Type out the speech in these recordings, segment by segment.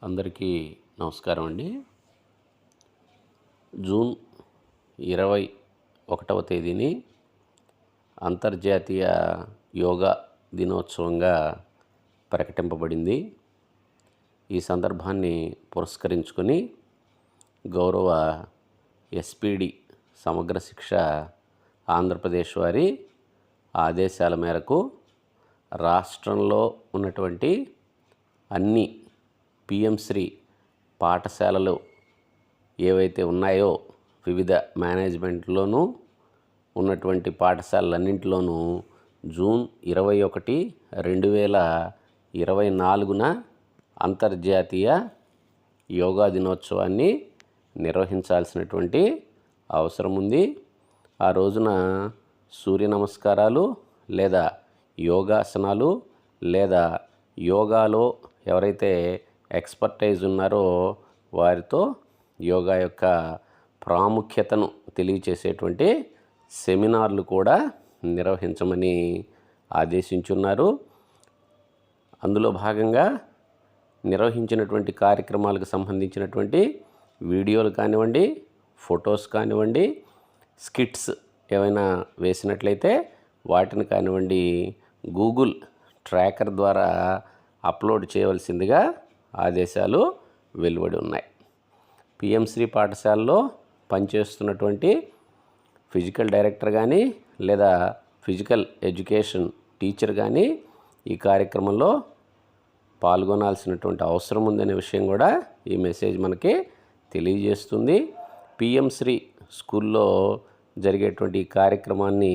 అందరికీ నమస్కారం అండి. జూన్ 21వ తేదీని అంతర్జాతీయ యోగా దినోత్సవంగా ప్రకటింపబడింది. ఈ సందర్భాన్ని పురస్కరించుకొని గౌరవ ఎస్పీడి సమగ్ర శిక్ష ఆంధ్రప్రదేశ్ వారి ఆదేశాల మేరకు రాష్ట్రంలో ఉన్నటువంటి అన్ని పిఎం శ్రీ పాఠశాలలు ఏవైతే ఉన్నాయో వివిధ మేనేజ్మెంట్లోనూ ఉన్నటువంటి పాఠశాలలన్నింటిలోనూ జూన్ 21, 2024న అంతర్జాతీయ యోగా దినోత్సవాన్ని నిర్వహించాల్సినటువంటి అవసరం ఉంది. ఆ రోజున సూర్య నమస్కారాలు లేదా యోగాసనాలు లేదా యోగాలో ఎవరైతే ఎక్స్పర్టైజ్ ఉన్నారో వారితో యోగా యొక్క ప్రాముఖ్యతను తెలియచేసేటువంటి సెమినార్లు కూడా నిర్వహించమని ఆదేశించున్నారు. అందులో భాగంగా నిర్వహించినటువంటి కార్యక్రమాలకు సంబంధించినటువంటి వీడియోలు కానివ్వండి, ఫొటోస్ కానివ్వండి, స్కిట్స్ ఏమైనా వేసినట్లయితే వాటిని కానివ్వండి గూగుల్ ట్రాకర్ ద్వారా అప్లోడ్ చేయవలసిందిగా ఆదేశాలు వెలువడి ఉన్నాయి. పిఎం శ్రీ పాఠశాలలో పనిచేస్తున్నటువంటి ఫిజికల్ డైరెక్టర్ కానీ లేదా ఫిజికల్ ఎడ్యుకేషన్ టీచర్ కానీ ఈ కార్యక్రమంలో పాల్గొనాల్సినటువంటి అవసరం ఉందనే విషయం కూడా ఈ మెసేజ్ మనకి తెలియజేస్తుంది. పిఎం శ్రీ స్కూల్లో జరిగేటువంటి ఈ కార్యక్రమాన్ని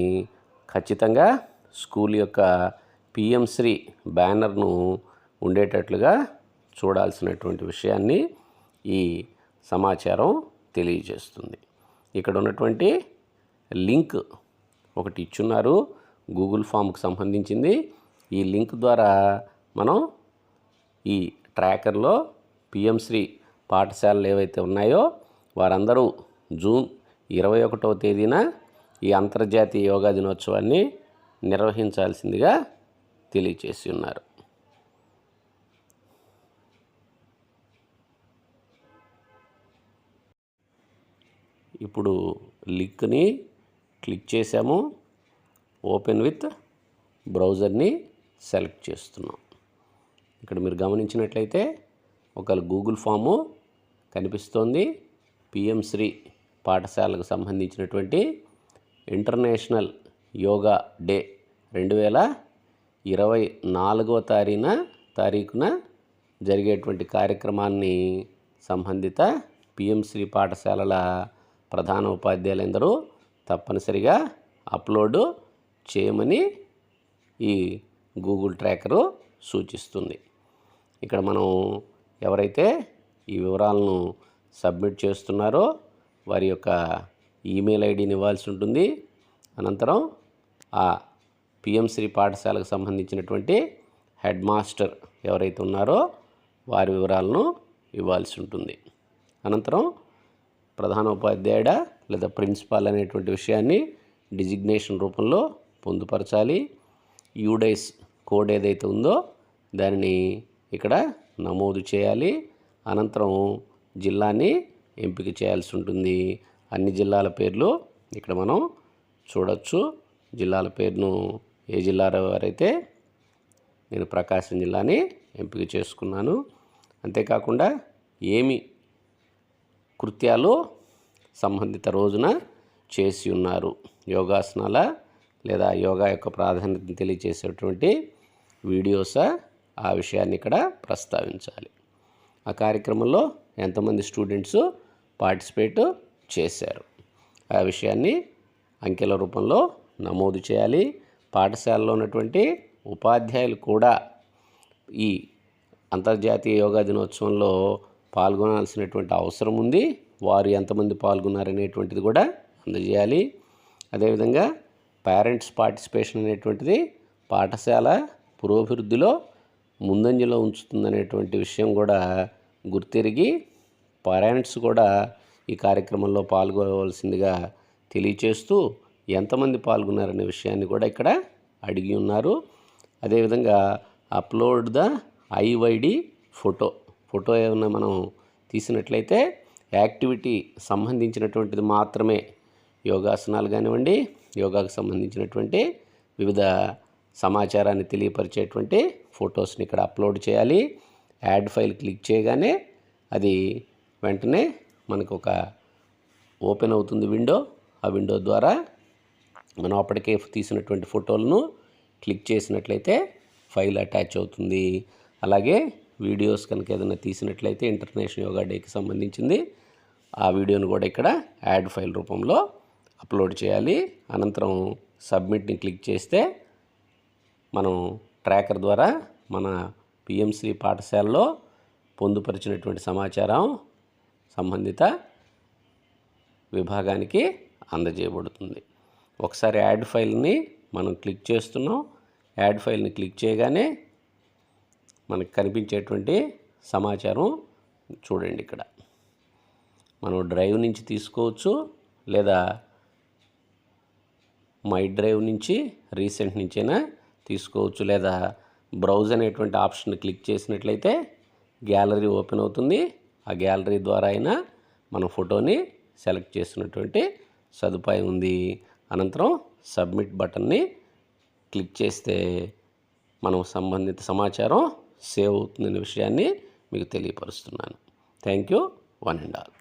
ఖచ్చితంగా స్కూల్ యొక్క పిఎం శ్రీ బ్యానర్ను ఉండేటట్లుగా చూడాల్సినటువంటి విషయాన్ని ఈ సమాచారం తెలియజేస్తుంది. ఇక్కడ ఉన్నటువంటి లింక్ ఒకటి ఇచ్చున్నారు, గూగుల్ ఫామ్కి సంబంధించింది. ఈ లింక్ ద్వారా మనం ఈ ట్రాకర్లో పిఎం శ్రీ పాఠశాలలు ఏవైతే ఉన్నాయో వారందరూ జూన్ 21వ తేదీన ఈ అంతర్జాతీయ యోగా దినోత్సవాన్ని నిర్వహించాల్సిందిగా తెలియచేసి ఉన్నారు. ఇప్పుడు లింక్ని క్లిక్ చేసాము. ఓపెన్ విత్ బ్రౌజర్ని సెలెక్ట్ చేస్తున్నాం. ఇక్కడ మీరు గమనించినట్లయితే ఒక గూగుల్ ఫాము కనిపిస్తోంది. పిఎం శ్రీ పాఠశాలకు సంబంధించినటువంటి ఇంటర్నేషనల్ యోగా డే 2024వ తారీఖున జరిగేటువంటి కార్యక్రమాన్ని సంబంధిత పిఎం శ్రీ పాఠశాలల ప్రధాన ఉపాధ్యాయులందరూ తప్పనిసరిగా అప్లోడ్ చేయమని ఈ గూగుల్ ట్రాకరు సూచిస్తుంది. ఇక్కడ మనం ఎవరైతే ఈ వివరాలను సబ్మిట్ చేస్తున్నారో వారి యొక్క ఈమెయిల్ ఐడిని ఇవ్వాల్సి ఉంటుంది. అనంతరం ఆ పిఎం శ్రీ పాఠశాలకు సంబంధించినటువంటి హెడ్ మాస్టర్ ఎవరైతే ఉన్నారో వారి వివరాలను ఇవ్వాల్సి ఉంటుంది. అనంతరం ప్రధాన ఉపాధ్యాయుడా లేదా ప్రిన్సిపాల్ అనేటువంటి విషయాన్ని డిజిగ్నేషన్ రూపంలో పొందుపరచాలి. యూడైస్ కోడ్ ఏదైతే ఉందో దానిని ఇక్కడ నమోదు చేయాలి. అనంతరం జిల్లాని ఎంపిక చేయాల్సి ఉంటుంది. అన్ని జిల్లాల పేర్లు ఇక్కడ మనం చూడొచ్చు. జిల్లాల పేరును ఏ జిల్లా వారైతే నేను ప్రకాశం జిల్లాని ఎంపిక చేసుకున్నాను. అంతేకాకుండా ఏమి కృత్యాలు సంబంధిత రోజున చేసి ఉన్నారు, యోగాసనాల లేదా యోగా యొక్క ప్రాధాన్యతను తెలియజేసేటువంటి వీడియోసా, ఆ విషయాన్ని ఇక్కడ ప్రస్తావించాలి. ఆ కార్యక్రమంలో ఎంతమంది స్టూడెంట్స్ పార్టిసిపేట్ చేశారు ఆ విషయాన్ని అంకెల రూపంలో నమోదు చేయాలి. పాఠశాలలో ఉన్నటువంటి ఉపాధ్యాయులు కూడా ఈ అంతర్జాతీయ యోగా దినోత్సవంలో పాల్గొనాల్సినటువంటి అవసరం ఉంది. వారు ఎంతమంది పాల్గొన్నారనేటువంటిది కూడా అందజేయాలి. అదేవిధంగా పేరెంట్స్ పార్టిసిపేషన్ అనేటువంటిది పాఠశాల పురోభివృద్ధిలో ముందంజలో ఉంచుతుందనేటువంటి విషయం కూడా గుర్తెరిగి పేరెంట్స్ కూడా ఈ కార్యక్రమంలో పాల్గొనవలసిందిగా తెలియచేస్తూ ఎంతమంది పాల్గొన్నారనే విషయాన్ని కూడా ఇక్కడ అడిగి ఉన్నారు. అదేవిధంగా అప్లోడ్ ద ఐవైడి ఫోటో ఫోటో ఏమన్నా మనం తీసినట్లయితే యాక్టివిటీ సంబంధించినటువంటిది మాత్రమే, యోగాసనాలు కానివ్వండి, యోగాకు సంబంధించినటువంటి వివిధ సమాచారాన్ని తెలియపరిచేటువంటి ఫొటోస్ని ఇక్కడ అప్లోడ్ చేయాలి. యాడ్ ఫైల్ క్లిక్ చేయగానే అది వెంటనే మనకు ఒక ఓపెన్ అవుతుంది విండో. ఆ విండో ద్వారా మనం అప్పటికే తీసినటువంటి ఫోటోలను క్లిక్ చేసినట్లయితే ఫైల్ అటాచ్ అవుతుంది. అలాగే వీడియోస్ కనుక ఏదైనా తీసినట్లయితే ఇంటర్నేషనల్ యోగా డేకి సంబంధించింది ఆ వీడియోను కూడా ఇక్కడ యాడ్ ఫైల్ రూపంలో అప్లోడ్ చేయాలి. అనంతరం సబ్మిట్ని క్లిక్ చేస్తే మనం ట్రాకర్ ద్వారా మన పిఎంశ్రీ పాఠశాలలో పొందుపరిచినటువంటి సమాచారం సంబంధిత విభాగానికి అందజేయబడుతుంది. ఒకసారి యాడ్ ఫైల్ని మనం క్లిక్ చేస్తున్నాం. యాడ్ ఫైల్ని క్లిక్ చేయగానే మనకు కనిపించేటువంటి సమాచారం చూడండి. ఇక్కడ మనం డ్రైవ్ నుంచి తీసుకోవచ్చు, లేదా మై డ్రైవ్ నుంచి రీసెంట్ నుంచైనా తీసుకోవచ్చు, లేదా బ్రౌజ్ అనేటువంటి ఆప్షన్ క్లిక్ చేసినట్లయితే గ్యాలరీ ఓపెన్ అవుతుంది. ఆ గ్యాలరీ ద్వారా అయినా మన ఫోటోని సెలెక్ట్ చేసినటువంటి సదుపాయం ఉంది. అనంతరం సబ్మిట్ బటన్ని క్లిక్ చేస్తే మనం సంబంధిత సమాచారం సేవ్ అవుతుందనే విషయాన్ని మీకు తెలియపరుస్తున్నాను. Thank you one and all.